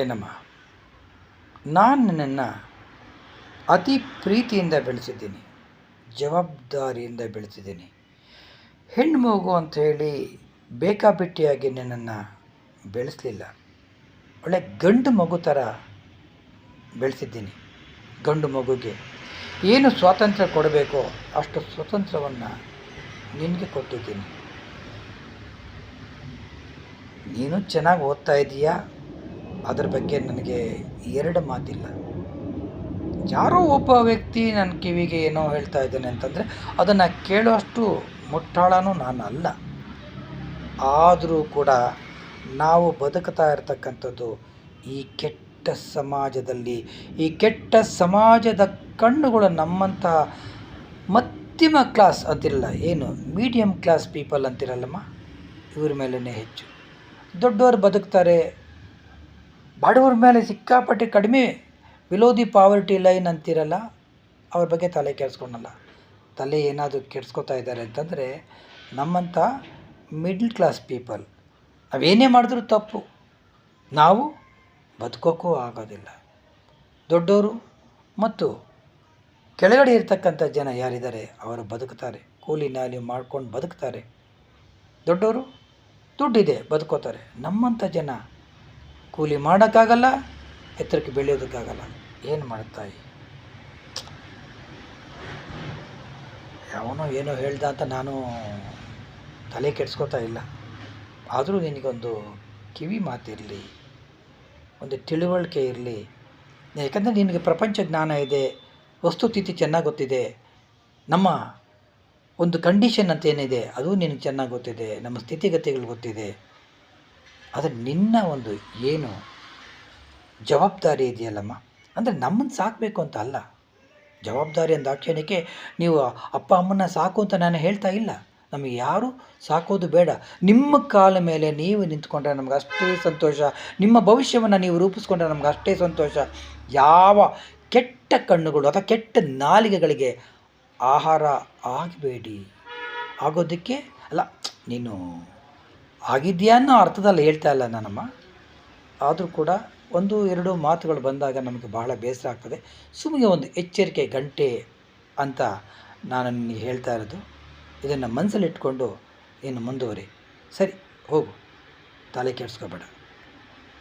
ಏನಮ್ಮ, ನಾನು ನಿನ್ನನ್ನು ಅತಿ ಪ್ರೀತಿಯಿಂದ ಬೆಳೆಸಿದ್ದೀನಿ, ಜವಾಬ್ದಾರಿಯಿಂದ ಬೆಳೆಸಿದ್ದೀನಿ. ಹೆಣ್ಣು ಮಗು ಅಂಥೇಳಿ ಬೇಕಾಬಿಟ್ಟಿಯಾಗಿ ನಿನ್ನನ್ನು ಬೆಳೆಸಲಿಲ್ಲ. ಒಳ್ಳೆ ಗಂಡು ಮಗು ಥರ ಬೆಳೆಸಿದ್ದೀನಿ. ಗಂಡು ಮಗುಗೆ ಏನು ಸ್ವಾತಂತ್ರ್ಯ ಕೊಡಬೇಕೋ ಅಷ್ಟು ಸ್ವಾತಂತ್ರ್ಯವನ್ನು ನಿನಗೆ ಕೊಟ್ಟಿದ್ದೀನಿ. ನೀನು ಚೆನ್ನಾಗಿ ಓದ್ತಾ ಇದೀಯಾ, ಅದರ ಬಗ್ಗೆ ನನಗೆ ಎರಡು ಮಾತಿಲ್ಲ. ಯಾರೋ ಒಬ್ಬ ವ್ಯಕ್ತಿ ನನ್ನ ಕಿವಿಗೆ ಏನೋ ಹೇಳ್ತಾ ಇದ್ದಾನೆ ಅಂತಂದರೆ ಅದನ್ನು ಕೇಳೋಷ್ಟು ಮುಟ್ಟಾಳನೂ ನಾನು ಅಲ್ಲ. ಆದರೂ ಕೂಡ ನಾವು ಬದುಕ್ತಾ ಇರತಕ್ಕಂಥದ್ದು ಈ ಕೆಟ್ಟ ಸಮಾಜದಲ್ಲಿ. ಈ ಕೆಟ್ಟ ಸಮಾಜದ ಕಣ್ಣುಗಳು ನಮ್ಮಂಥ ಮಧ್ಯಮ ಕ್ಲಾಸ್ ಅಂತಿರಲ್ಲ, ಏನು ಮೀಡಿಯಮ್ ಕ್ಲಾಸ್ ಪೀಪಲ್ ಅಂತಿರಲ್ಲಮ್ಮ, ಇವ್ರ ಮೇಲೇ ಹೆಚ್ಚು. ದೊಡ್ಡವರು ಬದುಕ್ತಾರೆ, ಬಡವ್ರ ಮೇಲೆ ಸಿಕ್ಕಾಪಟ್ಟೆ ಕಡಿಮೆ, ಬಿಲೋ ದಿ ಪಾವರ್ಟಿ ಲೈನ್ ಅಂತಿರಲ್ಲ, ಅವ್ರ ಬಗ್ಗೆ ತಲೆ ಕೆಡಿಸ್ಕೊಳಲ್ಲ. ತಲೆ ಏನಾದರೂ ಕೆಡಿಸ್ಕೊತಾ ಇದ್ದಾರೆ ಅಂತಂದರೆ ನಮ್ಮಂಥ ಮಿಡ್ಲ್ ಕ್ಲಾಸ್ ಪೀಪಲ್. ನಾವೇನೇ ಮಾಡಿದ್ರೂ ತಪ್ಪು, ನಾವು ಬದುಕೋಕ್ಕೂ ಆಗೋದಿಲ್ಲ. ದೊಡ್ಡವರು ಮತ್ತು ಕೆಳಗಡೆ ಇರ್ತಕ್ಕಂಥ ಜನ ಯಾರಿದ್ದಾರೆ ಅವರು ಬದುಕ್ತಾರೆ, ಕೂಲಿ ನಾಲಿ ಮಾಡ್ಕೊಂಡು ಬದುಕ್ತಾರೆ. ದೊಡ್ಡವರು ದುಡ್ಡಿದೆ ಬದುಕೋತಾರೆ. ನಮ್ಮಂಥ ಜನ ಕೂಲಿ ಮಾಡೋಕ್ಕಾಗಲ್ಲ, ಎತ್ತರಕ್ಕೆ ಬೆಳೆಯೋದಕ್ಕಾಗಲ್ಲ. ಏನು ಮಾಡ್ತಾಯಿ? ಯಾವನೋ ಏನೋ ಹೇಳ್ದ ಅಂತ ನಾನು ತಲೆ ಕೆಡಿಸ್ಕೋತಾ ಇಲ್ಲ. ಆದರೂ ನಿನಗೊಂದು ಕಿವಿ ಮಾತಿರಲಿ, ಒಂದು ತಿಳುವಳಿಕೆ ಇರಲಿ. ಯಾಕಂದರೆ ನಿನಗೆ ಪ್ರಪಂಚ ಜ್ಞಾನ ಇದೆ, ವಸ್ತುಸ್ಥಿತಿ ಚೆನ್ನಾಗಿ ಗೊತ್ತಿದೆ. ನಮ್ಮ ಒಂದು ಕಂಡೀಷನ್ ಅಂತ ಏನಿದೆ ಅದು ನಿನಗೆ ಚೆನ್ನಾಗಿ ಗೊತ್ತಿದೆ, ನಮ್ಮ ಸ್ಥಿತಿಗತಿಗಳು ಗೊತ್ತಿದೆ. ಆದರೆ ನಿನ್ನ ಒಂದು ಏನು ಜವಾಬ್ದಾರಿ ಇದೆಯಲ್ಲಮ್ಮ, ಅಂದರೆ ನಮ್ಮನ್ನು ಸಾಕಬೇಕು ಅಂತ ಅಲ್ಲ. ಜವಾಬ್ದಾರಿ ಅಂದಾಕ್ಷಣಕ್ಕೆ ನೀವು ಅಪ್ಪ ಅಮ್ಮನ ಸಾಕು ಅಂತ ನಾನು ಹೇಳ್ತಾ ಇಲ್ಲ. ನಮಗೆ ಯಾರು ಸಾಕೋದು ಬೇಡ. ನಿಮ್ಮ ಕಾಲ ಮೇಲೆ ನೀವು ನಿಂತ್ಕೊಂಡ್ರೆ ನಮ್ಗೆ ಅಷ್ಟೇ ಸಂತೋಷ. ನಿಮ್ಮ ಭವಿಷ್ಯವನ್ನು ನೀವು ರೂಪಿಸ್ಕೊಂಡ್ರೆ ನಮ್ಗೆ ಅಷ್ಟೇ ಸಂತೋಷ. ಯಾವ ಕೆಟ್ಟ ಕಣ್ಣುಗಳು ಅಥವಾ ಕೆಟ್ಟ ನಾಲಿಗೆಗಳಿಗೆ ಆಹಾರ ಆಗಬೇಡಿ. ಆಗೋದಕ್ಕೆ ಅಲ್ಲ, ನೀನು ಆಗಿದೆಯಾ ಅನ್ನೋ ಅರ್ಥದಲ್ಲಿ ಹೇಳ್ತಾ ಇಲ್ಲ ನಾನಮ್ಮ. ಆದರೂ ಕೂಡ ಒಂದು ಎರಡು ಮಾತುಗಳು ಬಂದಾಗ ನಮಗೆ ಬಹಳ ಬೇಸರ ಆಗ್ತದೆ. ಸುಮ್ಮನೆ ಒಂದು ಎಚ್ಚರಿಕೆ ಗಂಟೆ ಅಂತ ನಾನು ನಿನಗೆ ಹೇಳ್ತಾ ಇರೋದು. ಇದನ್ನು ಮನಸ್ಸಲ್ಲಿಟ್ಕೊಂಡು ನೀನು ಮುಂದುವರಿ. ಸರಿ, ಹೋಗು, ತಲೆ ಕೆಡಿಸ್ಕೋಬೇಡ.